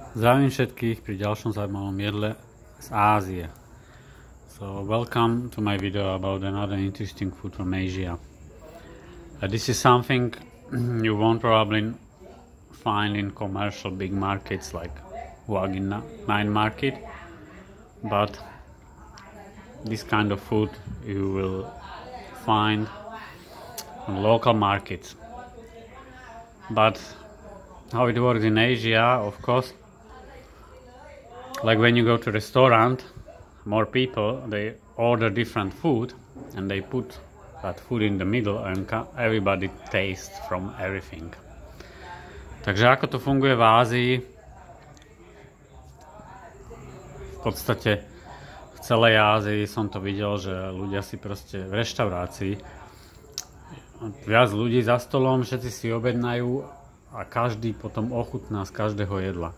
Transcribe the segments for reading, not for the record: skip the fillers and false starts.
Zdravím všetkých pri ďalšom zaujímavom jedle z Ázie. So welcome to my video about another interesting food from Asia. This is something you won't probably find in commercial big markets like Wagin 9 market, but this kind of food you will find in local markets. But how it works in Asia, of course, like when you go to a restaurant, more people, they order different food and they put that food in the middle and everybody tastes from everything. Takže ako to funguje v Ázii, v podstate v celej Ázii som to videl, že ľudia si proste v reštaurácii viac ľudí za stolom, všetci si objednajú a každý potom ochutná z každého jedla.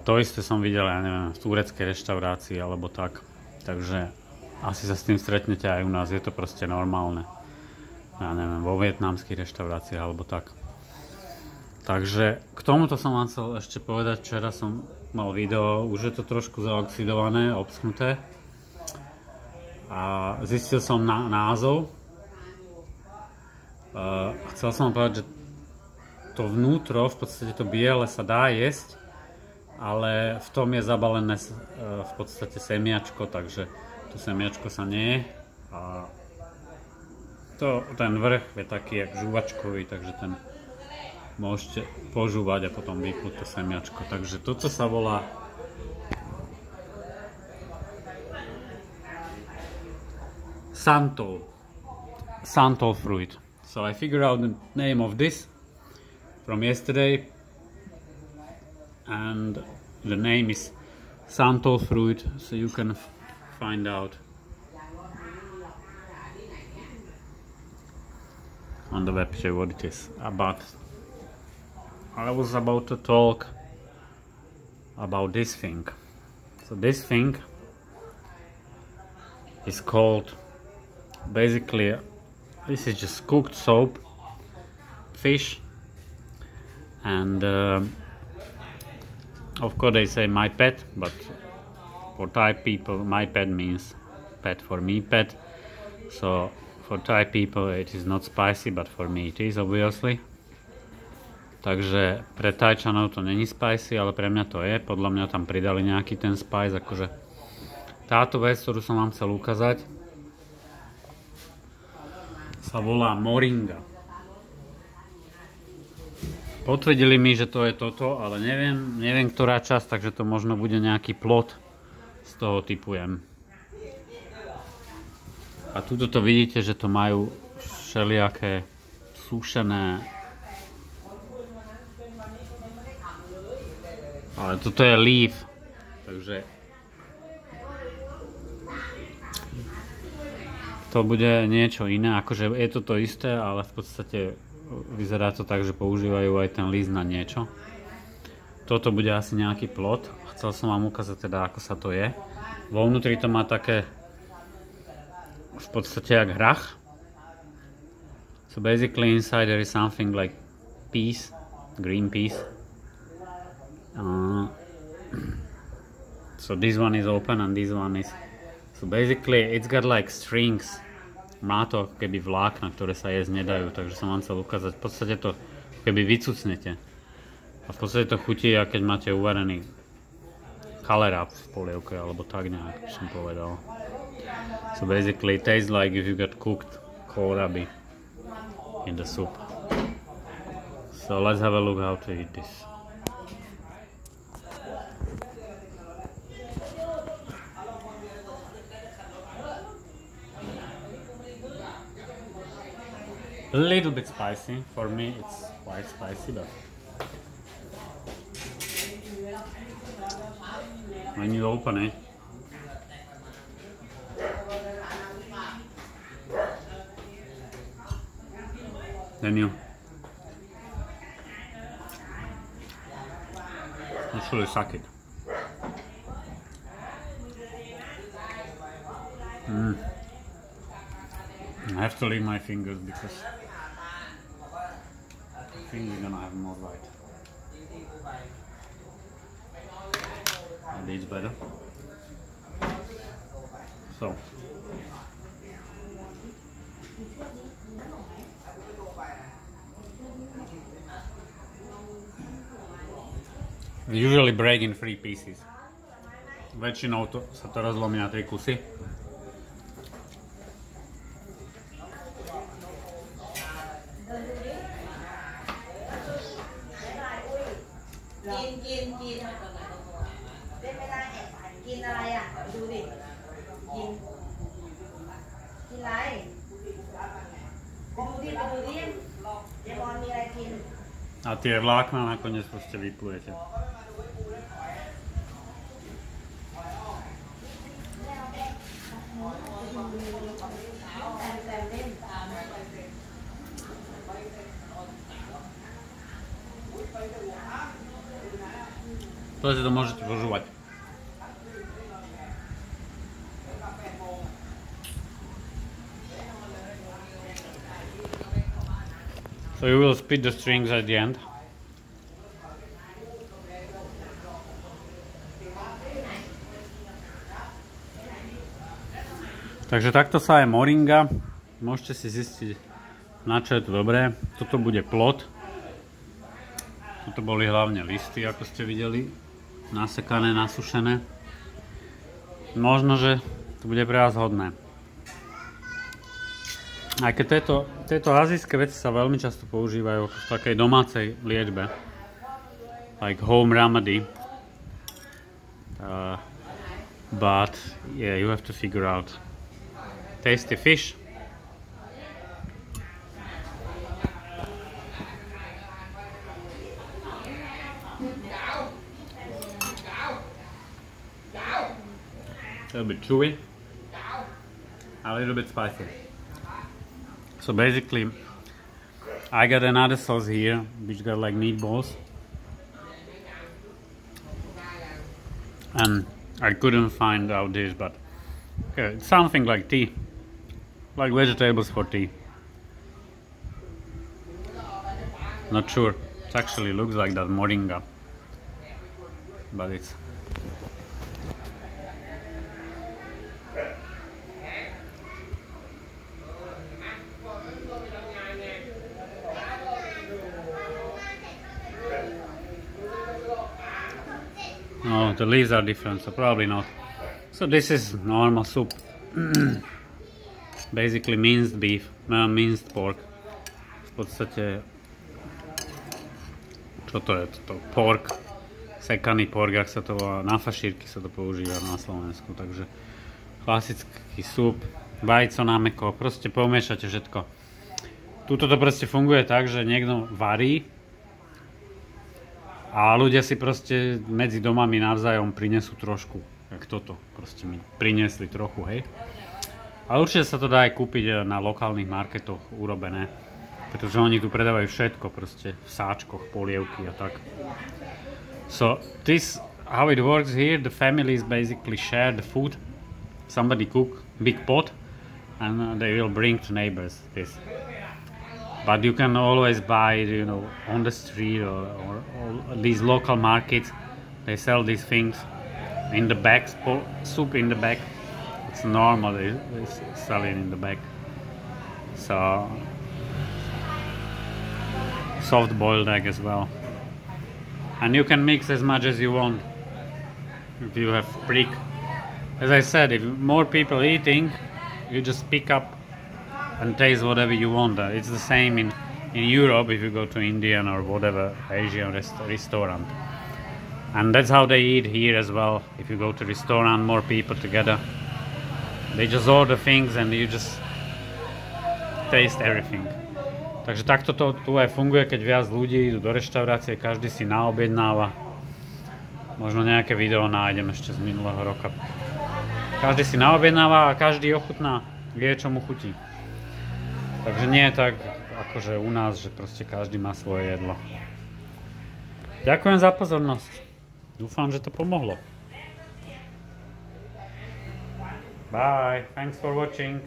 To isté som videl, ja neviem, v tureckej reštaurácii alebo tak. Takže asi sa s tým stretnete aj u nás, je to proste normálne. Ja neviem, vo vietnamskej reštaurácii alebo tak. Takže k tomuto som vám chcel ešte povedať, včera som mal video, už je to trošku zaoxidované, obschnuté. A zistil som názov. Chcel som vám povedať, že to vnútro, v podstate to biele sa dá jesť, ale v tom je zabalené v podstate semiačko, takže to semiačko sa nie. A ten vrch je taký jak žuvačkový, takže ten môžete požúvať a potom vypnúť to semiačko. Takže toto sa volá Santol fruit. So I figured out the name of this from yesterday, and the name is Santol fruit, so you can find out on the website what it is. But I was about to talk about this thing. So this thing is called, basically this is just cooked soap, fish, and of course they say my pet, but for Thai people my pet means pet, for me pet. So for Thai people it is not spicy, but for me it is, obviously. Takže pre Thajčanov to není spicy, ale pre mňa to je. Podľa mňa tam pridali nejaký ten spice, akože táto vec, ktorú som vám chcel ukázať, sa volá moringa. Potvrdili mi, že to je toto, ale neviem ktorá časť, takže to možno bude nejaký plod, z toho typujem. A tuto to vidíte, že to majú všelijaké sušené, ale toto je leaf, takže to bude niečo iné, akože je to isté, ale v podstate vyzerá to tak, že používajú aj ten list na niečo. Toto bude asi nejaký plod. Chcel som vám ukázať teda, ako sa to je. Vo vnútri to má také v podstate jak hrach. So basically inside there is something like peas, green peas. So this one is open and this one is, so basically it's got like strings. Má to keby vlákna, ktoré sa jesť nedajú, takže som vám chcel ukázať. V podstate to keby vycucnete. A v podstate to chutí, keď máte uvarený kalerab v polievke, alebo tak nejak, som povedal. So basically it tastes like if you got cooked kohlrabi in the soup. So let's have a look how to eat this. A little bit spicy. For me it's quite spicy, but when you open it, then you actually suck it. I have to leave my fingers because I think we're gonna have more light. and it's better. So usually break in 3 pieces. Väčšinou sa to rozlomí na 3 kusy. A tie vlákna nakoniec proste vyplujete. To si to môžete požúvať. So you will split the strings at the end. Takže takto sa aj moringa. Môžete si zistiť, na čo je to dobré. Toto bude plod. Toto boli hlavne listy, ako ste videli. Nasekané, nasušené. Možno, že to bude pre vás hodné. Aj keď tieto azijské veci sa veľmi často používajú v takej domácej liečbe. Like home remedy. But yeah, you have to figure out. Tasty fish. A little bit chewy, a little bit spicy. So basically, I got another sauce here, which got like meatballs, and I couldn't find out this, but okay, it's something like tea, like vegetables for tea. Not sure. It actually looks like that moringa, but it's. No, the leaves are different, so probably not. So this is normal soup. Basically minced beef, minced pork. V podstate, čo to je? To pork, sekaný pork, ak sa to volá, na fašírky sa to používa na Slovensku. Takže klasický súp, vajco na mäkko, proste pomiešate všetko. Tuto to proste funguje tak, že niekto varí a ľudia si proste medzi domami navzájom prinesú trošku, jak toto, proste mi priniesli trochu, hej. Ale určite sa to dá aj kúpiť na lokálnych marketoch urobené, pretože oni tu predávajú všetko, proste v sáčkoch, polievky a tak. So this, how it works here, the families basically share the food, somebody cook big pot and they will bring to neighbors this. But you can always buy, you know, on the street or these local markets. They sell these things in the bag, soup in the bag. It's normal, they sell it in the bag. So, soft boiled egg as well. And you can mix as much as you want. If you have prick. As I said, if more people eating, you just pick up and taste whatever you want. It's the same in Europe if you go to Indian or whatever Asian restaurant. And that's how they eat here as well. If you go to restaurant, more people together, they just order things and you just taste everything. Takže takto to tu aj funguje, keď viac ľudí idú do reštaurácie, každý si naobjednáva. Možno nejaké video nájdem ešte z minulého roka. Každý si naobjednáva a každý ochutná, vie čo mu chutí. Takže nie je tak, akože u nás, že proste každý má svoje jedlo. Ďakujem za pozornosť. Dúfam, že to pomohlo. Bye. Thanks for watching.